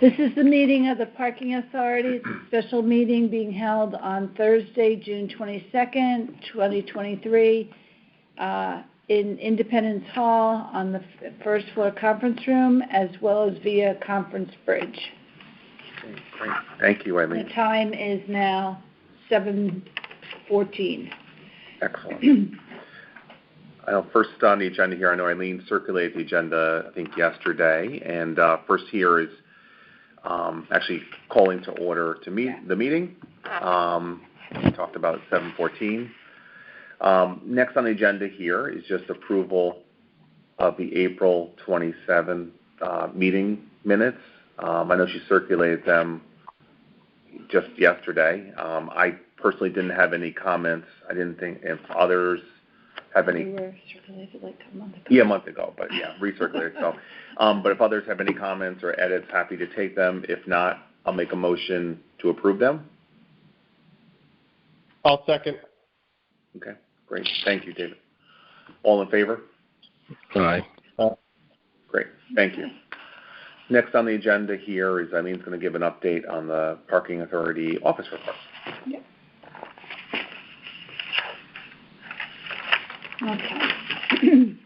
This is the meeting of the Parking Authority. It's a special meeting being held on Thursday, June 22nd, 2023, in Independence Hall on the first floor conference room, as well as via conference bridge. Okay, great. Thank you, Eileen. The time is now 7:14. Excellent. First on the agenda here, I know Eileen circulated the agenda, I think, yesterday, and first here is actually calling to order to the meeting. We talked about 7:14. Next on the agenda here is just approval of the April 27th meeting minutes. I know she circulated them just yesterday. I personally didn't have any comments. I didn't think if others have any. They were circulated like a month ago. Yeah, a month ago, but yeah, recirculated. So, but if others have any comments or edits, happy to take them. If not, I'll make a motion to approve them. I'll second. Okay, great. Thank you, David. All in favor? Aye. Great, thank you. Next on the agenda here is Eileen's going to give an update on the Parking Authority office report. Yep. Okay.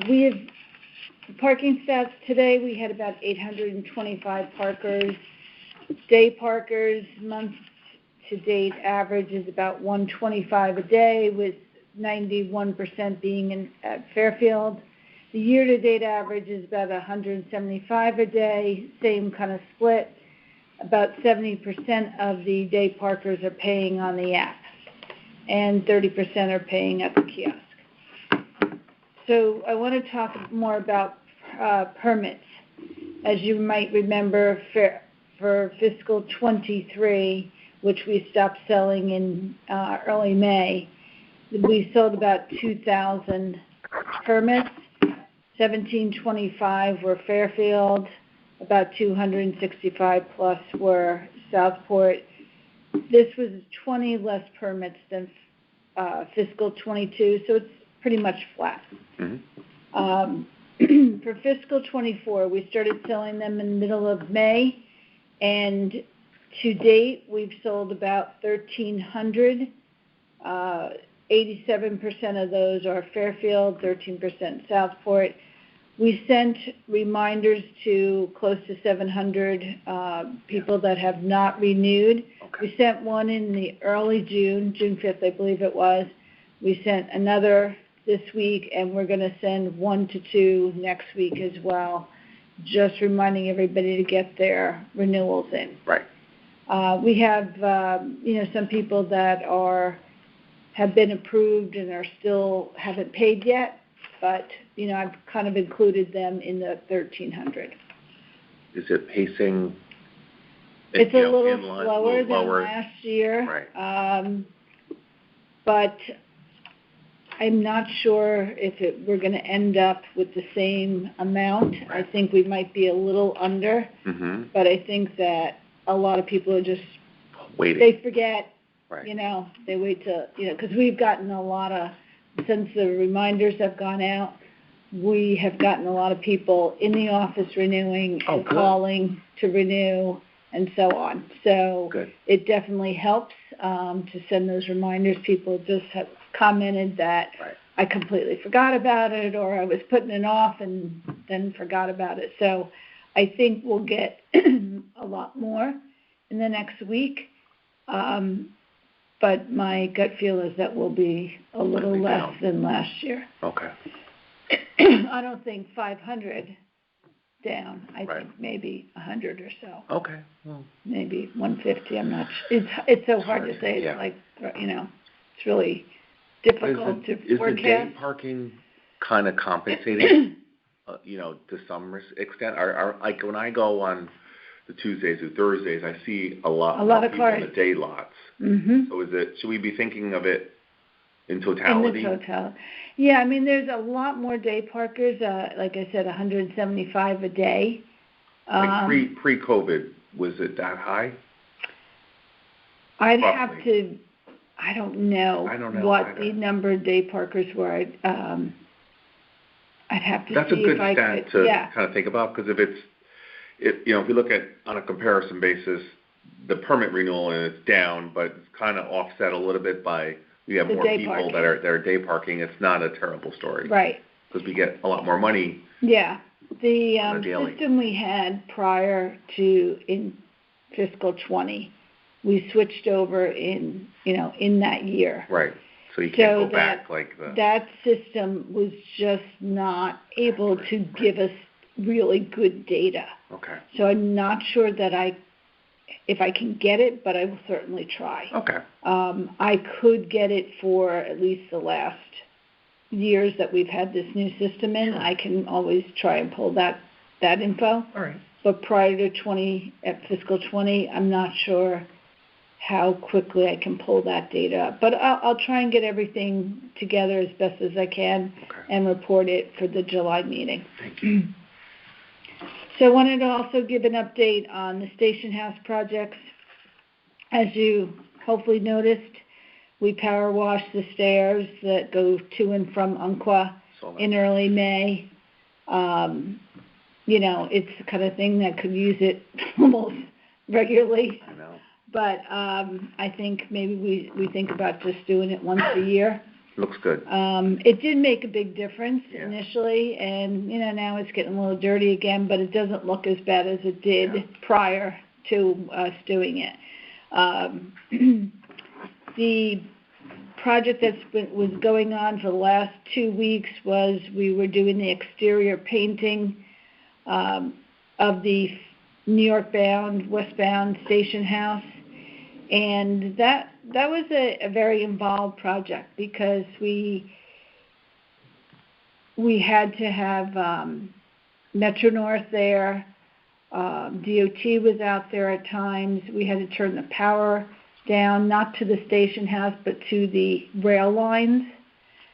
We have parking stats today. We had about 825 parkers. Day parkers, month-to-date average is about 125 a day, with 91% being at Fairfield. The year-to-date average is about 175 a day, same kind of split. About 70% of the day parkers are paying on the app, and 30% are paying at the kiosk. So I want to talk more about permits. As you might remember, for fiscal 23, which we stopped selling in early May, we sold about 2,000 permits. 1,725 were Fairfield, about 265 plus were Southport. This was 20 less permits than fiscal 22, so it's pretty much flat. Mm-hmm. For fiscal 24, we started selling them in the middle of May, and to date, we've sold about 1,300. 87% of those are Fairfield, 13% Southport. We sent reminders to close to 700 people that have not renewed. Okay. We sent one in the early June 5th, I believe it was. We sent another this week, and we're going to send 1 to 2 next week as well, just reminding everybody to get their renewals in. Right. We have, some people that have been approved and are still haven't paid yet, but, I've kind of included them in the 1,300. Is it pacing? It's a little slower than last year. Right. But I'm not sure if we're going to end up with the same amount. Right. I think we might be a little under, mm-hmm. But I think that a lot of people are just waiting. They forget. Right. They wait to, because we've gotten a lot of, since the reminders have gone out, we have gotten a lot of people in the office renewing and calling to renew and so on. So It definitely helps to send those reminders. People just have commented that I completely forgot about it, or I was putting it off and then forgot about it. So I think we'll get a lot more in the next week. But my gut feel is that we'll be a little less than last year. Okay. I don't think 500 down. I think maybe 100 or so. Okay. Well, maybe 150. I'm not sure. It's so hard to say. It's like, it's really difficult to forecast. Is the day parking kind of compensating, to some extent? Are like when I go on the Tuesdays or Thursdays, I see a lot of people cars in the day lots. Mm-hmm. So should we be thinking of it in totality? In the totality. Yeah, there's a lot more day parkers. Like I said, 175 a day. Like pre-COVID, was it that high? I'd have to. I don't know what the number of day parkers were. I'd have to That's a see good if I stat could, to yeah. kind of think about, because if we look at, on a comparison basis, the permit renewal and it's down, but it's kind of offset a little bit by, we have The more day people parking. that are day parking, it's not a terrible story. Right. Because we get a lot more money. Yeah. The On a daily. system we had prior to in fiscal 20, we switched over in that year. Right. So you can't So go back like the. That system was just not able to give us really good data. Okay. So I'm not sure that if I can get it, but I will certainly try. Okay. I could get it for at least the last years that we've had this new system in. Sure. I can always try and pull that info. All right. But prior to fiscal 20, I'm not sure how quickly I can pull that data up. But I'll try and get everything together as best as I can and report it for the July meeting. Thank you. So I wanted to also give an update on the station house projects. As you hopefully noticed, we power washed the stairs that go to and from Umpqua in early May. It's the kind of thing that could use it almost regularly. I know. But I think maybe we think about just doing it once a year. Looks good. It did make a big difference Yeah. initially, and now it's getting a little dirty again, but it doesn't look as bad as it did prior to us doing it. The project was going on for the last 2 weeks was we were doing the exterior painting of the New York westbound station house. And that was a very involved project because we had to have Metro North there. DOT was out there at times. We had to turn the power down, not to the station house, but to the rail lines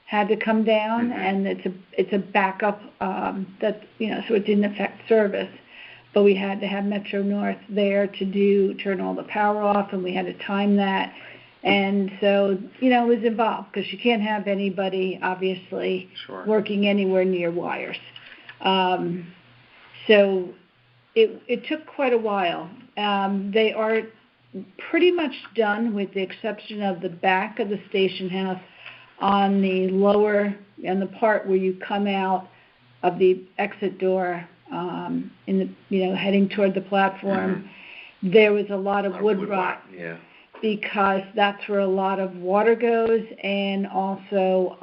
had to come down, and it's a backup so it didn't affect service. But we had to have Metro North there to turn all the power off, and we had to time that. And so, it was involved because you can't have anybody, obviously, working anywhere near wires. So it took quite a while. They are pretty much done with the exception of the back of the station house on the the part where you come out of the exit door heading toward the platform. There was a lot of wood rot. Yeah. Because that's where a lot of water goes and also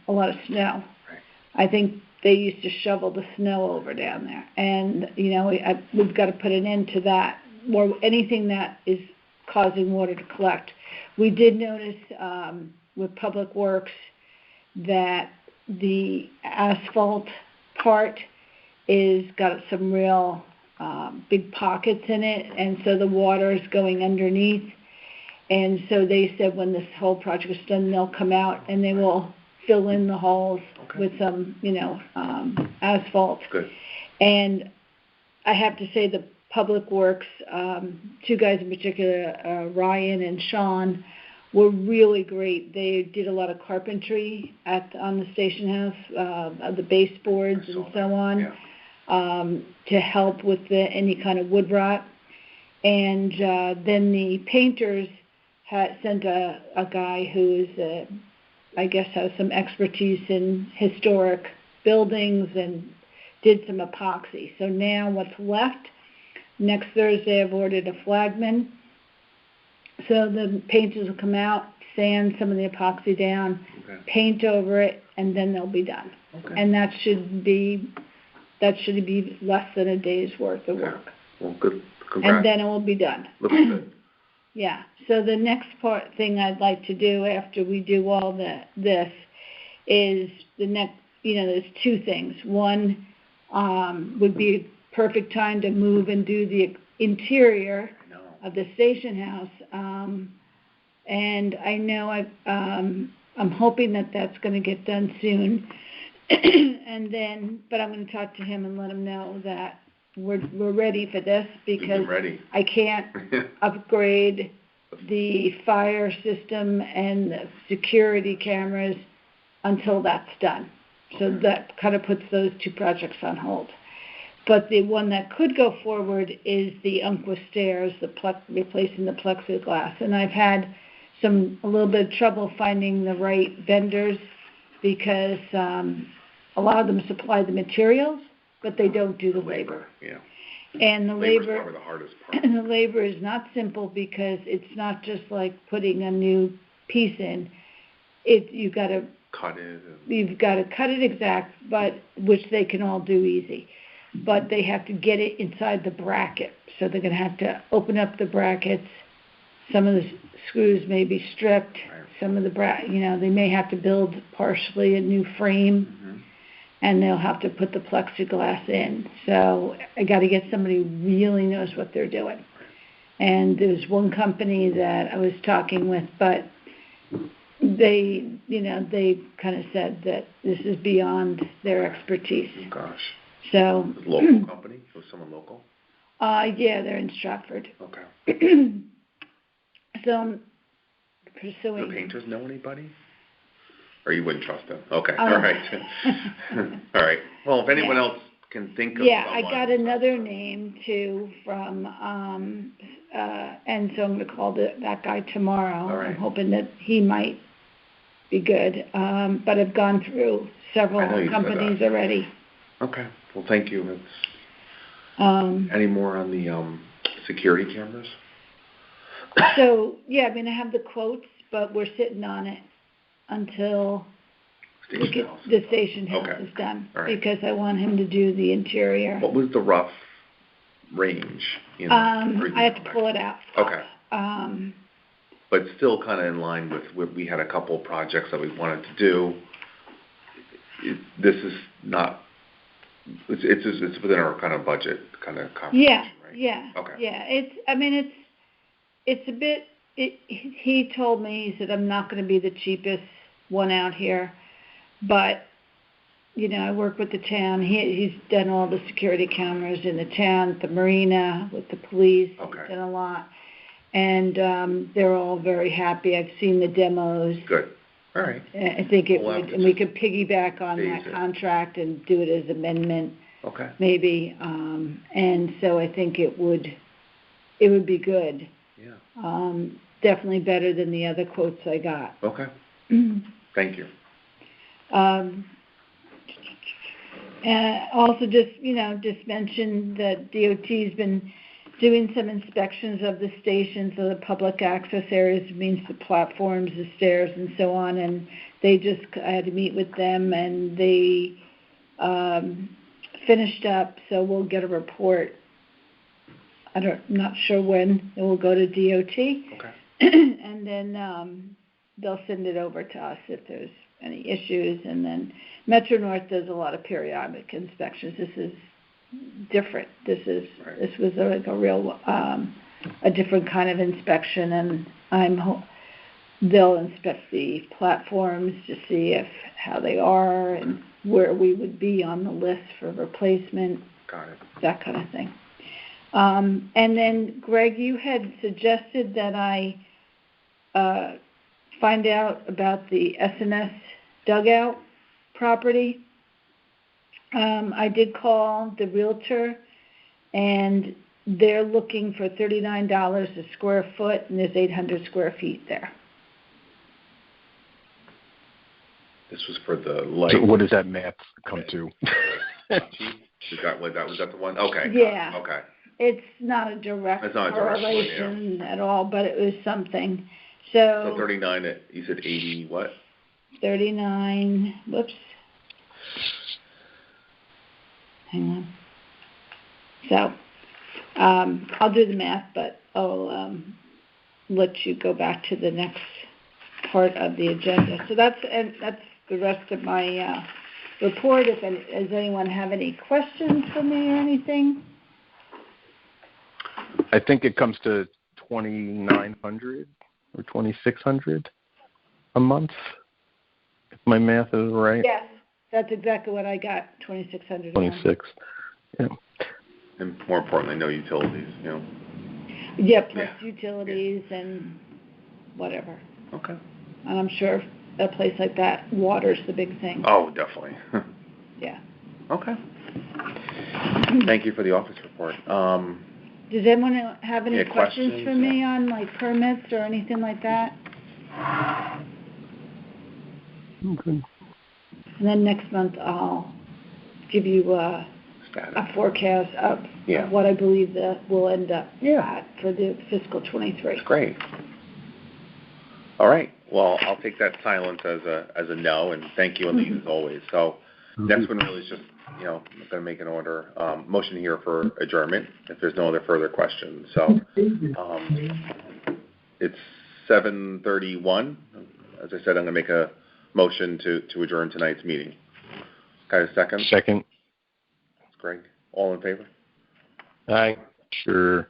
a lot of snow. Right. I think they used to shovel the snow over down there. And, we've got to put an end to that, or anything that is causing water to collect. We did notice with Public Works that the asphalt part is got some real big pockets in it, and so the water is going underneath. And so they said when this whole project is done, they'll come out and they will fill in the holes with some, asphalt. Good. And I have to say the Public Works, 2 guys in particular, Ryan and Sean, were really great. They did a lot of carpentry on the station house, the baseboards and so on, to help with any kind of wood rot. And then the painters had sent a guy who is, I guess, has some expertise in historic buildings and did some epoxy. So now what's left, next Thursday I've ordered a flagman. So the painters will come out, sand some of the epoxy down, paint over it, and then they'll be done. Okay. And that should be less than a day's worth of work. Well, good. Congrats. And then it will be done. Looks good. Yeah. So the next thing I'd like to do after we do all this is there's 2 things. One would be a perfect time to move and do the interior of the station house. And I know I'm hoping that that's going to get done soon. But I'm going to talk to him and let him know that we're ready for this because I can't upgrade the fire system and the security cameras until that's done. So that kind of puts those two projects on hold. But the one that could go forward is the Umpqua stairs, replacing the plexiglass. And I've had a little bit of trouble finding the right vendors because a lot of them supply the materials, but they don't do the labor. Yeah. And the Labor's labor, probably the hardest part. and the labor is not simple because it's not just like putting a new piece in. You've got to Cut it. you've got to cut it exact, but which they can all do easy. But they have to get it inside the bracket, so they're going to have to open up the brackets. Some of the screws may be stripped. Right. Some of the they may have to build partially a new frame. Mm-hmm. And they'll have to put the plexiglass in. So I got to get somebody who really knows what they're doing. And there's one company that I was talking with, but they kind of said that this is beyond their expertise. Oh, gosh. So Local company? It was someone local? Yeah, they're in Stratford. Okay. So I'm pursuing. Do the painters know anybody? Or you wouldn't trust them? Okay, all right. All right. Well, if anyone else can think of Yeah, someone. I got another name too from, and so I'm going to call that guy tomorrow. All right. I'm hoping that he might be good. But I've gone through several companies already. Okay. Well, thank you. Any more on the security cameras? So, yeah, I mean, I have the quotes, but we're sitting on it until the station house is done. All right. Because I want him to do the interior. What was the rough range? I have to pull it out. Okay. But still kind of in line with we had a couple of projects that we wanted to do. This is not. It's within our kind of budget kind of conversation, right? Yeah. Okay. Yeah. It's a bit. He told me, he said, I'm not going to be the cheapest one out here, but I work with the town. He's done all the security cameras in the town, at the marina, with the police. Okay. He's done a lot, and they're all very happy. I've seen the demos. Good. All right. I think and we could piggyback on that contract and do it as amendment. Okay. Maybe, and so I think it would be good. Yeah. Definitely better than the other quotes I got. Okay. Thank you. And also just mention that DOT's been doing some inspections of the stations, of the public access areas, means the platforms, the stairs, and so on. And I had to meet with them, and they finished up. So we'll get a report. I'm not sure when it will go to DOT. Okay. And then they'll send it over to us if there's any issues. And then Metro North does a lot of periodic inspections. This is different. This was like a real a different kind of inspection, and they'll inspect the platforms to see how they are and where we would be on the list for replacement. Got it. That kind of thing. And then, Greg, you had suggested that I find out about the S&S dugout property. I did call the realtor, and they're looking for $39 a square foot, and there's 800 square feet there. This was for the light. So what does that math come to? Was that the one? Okay. Yeah. Okay. It's not a direct correlation at all, but it was something. So 39, you said 80 what? 39, whoops. Hang on. So, I'll do the math, but I'll let you go back to the next part of the agenda. So that's the rest of my report. Does anyone have any questions for me or anything? I think it comes to $2,900 or $2,600 a month, if my math is right. Yes, that's exactly what I got. $2,600. 26. Yeah. And more importantly, no utilities. Yeah, plus utilities and whatever. Okay. And I'm sure a place like that, water's the big thing. Oh, definitely. Yeah. Okay. Thank you for the office report. Does anyone have any questions questions? for me on like permits or anything like that? Okay. And then next month I'll give you a Status. forecast of Yeah. what I believe that will end up Yeah. at for the fiscal 23. That's great. All right. Well, I'll take that silence as a no, and thank you, Aline, as always. So next one really is just, I'm going to make an order, motion here for adjournment if there's no other further questions. So it's 7:31. As I said, I'm going to make a motion to adjourn tonight's meeting. Got a second? Second. Greg, all in favor? Aye. Sure.